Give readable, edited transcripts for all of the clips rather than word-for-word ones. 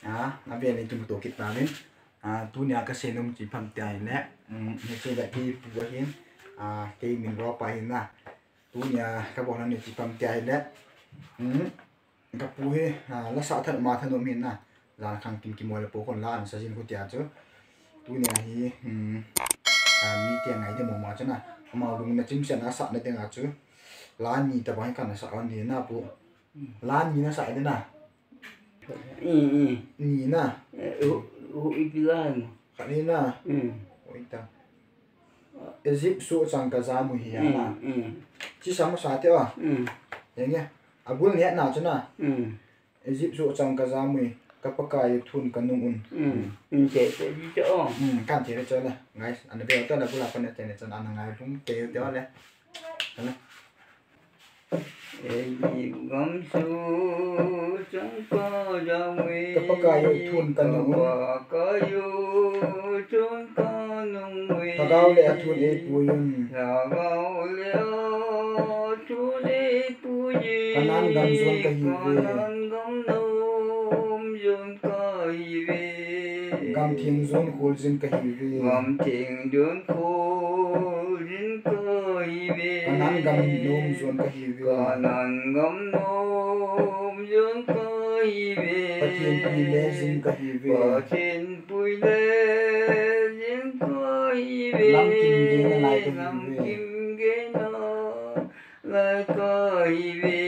na về này chúng tôi kịp ta lên tu nhà cái xe nông chỉ phẩm tài lẽ như thế là cái bùa hiến cái mình rau pa hiến na tu nhà các bọn nó chỉ phẩm tài lẽ các bùa là sao thật mà thật nôm hiến na là khang kim kim mồi là bố còn la anh sẽ xin cô tiệt chứ tu nhà hi mi tiền ngày thì mà chứ na mà đúng là chính sẽ nó sợ nó tiền à chứ lan nhị tập hay cần là sợ con gì na bố lan nhị nó sợ thế nào nhị na Ipilan. Kanina. Wait lang. Ezip su sang kazamu hiya na. Chi sama sa ate wa. Yan nga. Abul niya na chana. Ezip su sang kazamu kapakay thun kanung un. Che di cho. Kan che cho la. Guys, ano ba ito na pula pa natin ito na nang ayong kayo ito le. Ano? Gom su chẳng có giàu mi kapakayo thun kanung kayo chun kanung mi tagaw le athun e puyun tagaw le chun e puyun kanan gam zon kahiwe kanan gam nom zon kahiwe gam thieng zon khol zin kahiwe gam thieng zon khol zin kahiwe kanan gam nom zon kahiwe kanan gam nom zon kahiwe pathin pile zin kahiwe pathin pile zin kahiwe lam kim ge na lai kahiwe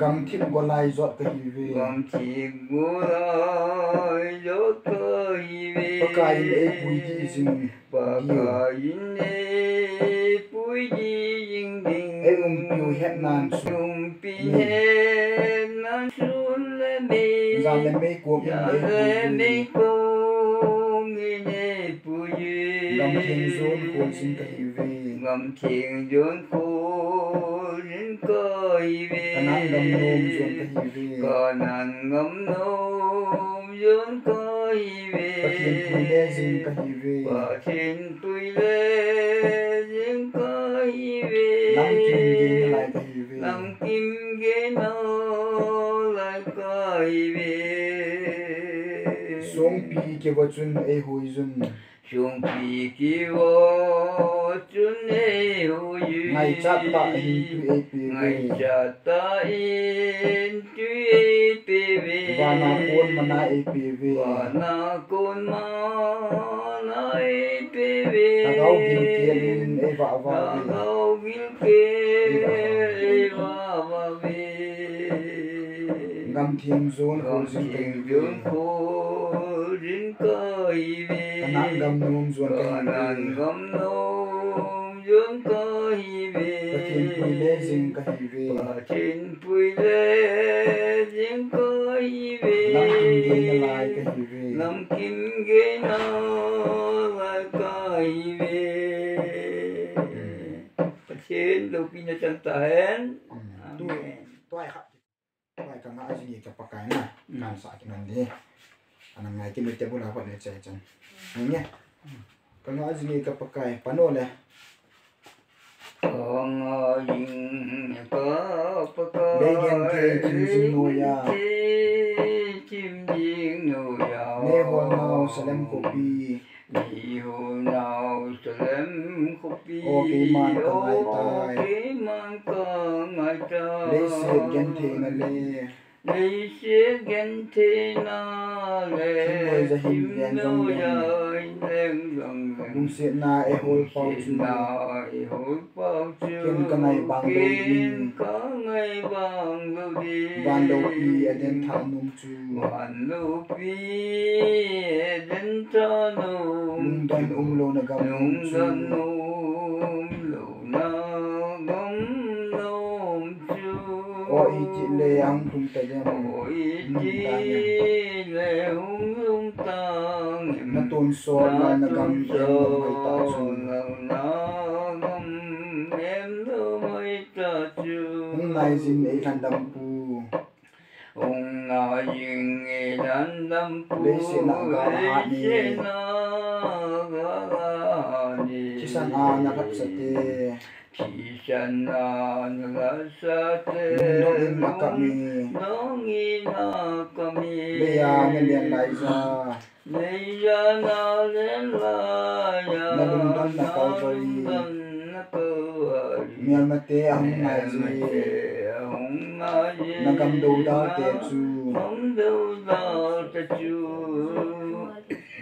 gam thip golai zot kahiwe gam thip golai zot kahiwe pakai e pui di zin pakayin e pui di jing ding e piu het nan su pi het nan sun le me za le me ko me ko ne pui gam thieng zon khol zin kahiwe gam thieng zon khol zin kahiwe kanan gam nom zon kahiwe kanan gam nom zon kahiwe pathin pile zin kahiwe pathin pile zin kahiwe lam kim ge na lai kahiwe song pi ke wa chun e hui zun Chung pi ki wo chun e hu yu ngai chat ta hin tu e pi ngai chat ta in tu e pi ve wana kon mana e pi ve wana kon mana e pi ve tagaw gil ken e va va ve tagaw gil ken e va va ve gam thieng zon khol zin kahiwe kanan gam nom zon kanan kahiwe gam nom zon kahiwe pathin pile zin kahiwe pathin pile zin kahiwe lam kim ge na lai kahiwe lam kim ge na lai kahiwe pathin lo pina chantahen tu toy kha toy ka nga azini ka pakai na kan sa kinan di anang ngai ki mete bula pa ne che chen nya ka nga azini ka pakai panole Con yin có pakai Begen ke chim jing no ya chim jing no ya ne ho nau salem kopi ni ho nau salem kopi o ke man ka ngai tai ke man ka ngai tai le se gen the na le lấy xe gen thế na le chim no ya lên gần lung se na e hol pau chu na e hol pau chu ken ka ngai bang do din ka ngai bang do din ban do pi aden tha num chu ban do pi den ta no lung dan lo na gam num nung chu dan num lo na gom nom chu o i chi le ang tum ta jam ôi chi le hung tang na ton so na na gam em mai ta chu na gam em do mai ta chu hung nai jin e kan dam pu hung na yin e dan dam pu le se na ga ha ni le se na galani Kisan nakat sate Kisana nagasate Nungin nakami Nungin nakami Leya ngelian laiza Leya nalen laya Nalundan na Calvary Mial mate ang ngaji Nagamdo da techu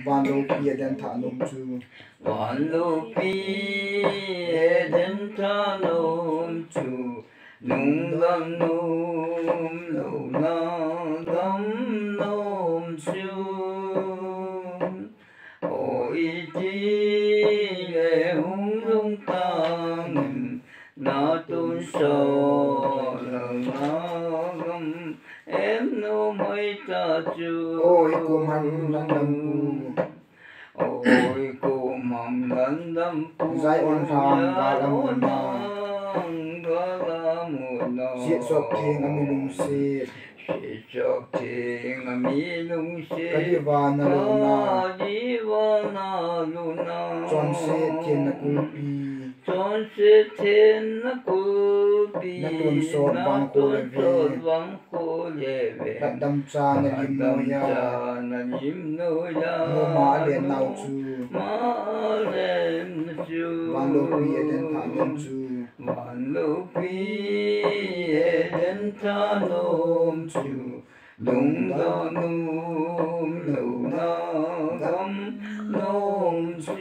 Valo pia den tha num chu Valo pia den tha num chu Nung gam num nung na gam num chu Ôi chi lệ hung lung tăng Na tôn sơ lờ na gam Em nô mấy ta chu Ôi cùng hành năng đâm pu Ôi cùng hành năng đâm pu Zai on phang ga lam na Siết sọc thing ami lung se Siết sọc thing ami lung se Kadivana luna Kadivana luna Chon se thiên na kulpi Chon se thiên na kulpi Na tuôn sot vang khô leve Đặt đâm cha na lim noya Ngô má lên nau chu Vang lô pi eden tha nôm chu Van lô pi eden tha nôm chu Lung da nôm lô na gam nôm chu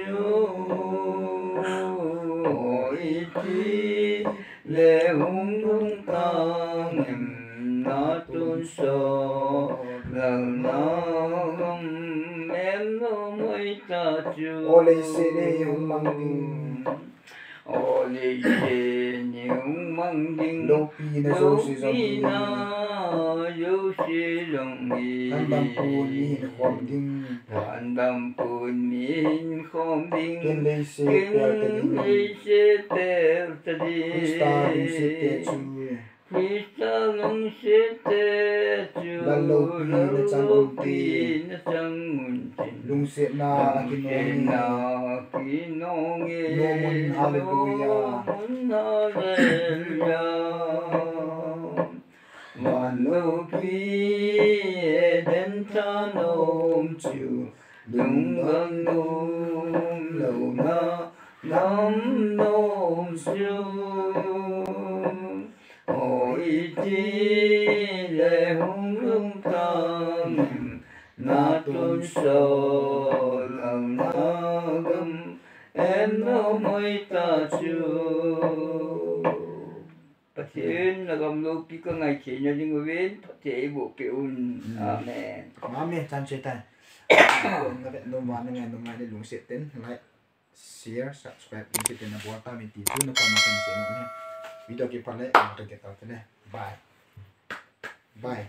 Ôi chi lệ hung lung tăng Na tôn sơ lần na gam em nó mới ta chu Ô lê se lê hung mang ding Ô lê se ni hung mang ding Lô pi na dô si dòng pi hi na dô si dòng hi Tan đâm pu ni na khom ding Tan đâm pu ni khom ding Ken lê se per ta ding lê se per ta ding Krista lung se te chu Krista lung se te chu Lan lô pi na chang un ti na chang un tin Lung se na akinoni Nomun hallelujah Van lô pi eden tha nôm chu Lung gam nôm lâu na gam nôm chu Ôi chi lệ hung lung tăng Na tôn sơ lâu na gam Em nó mới ta chu Patin na gam lô pi ka ngay chi na ding win Pati bộ kiểu Amen Amen chan che tai Na vet no ma ngai no mai de lung se ten like share subscribe in se ten na bo ta mi ti tu na pa ma kan se no ne video ke pa le ta ke ta te ne bye bye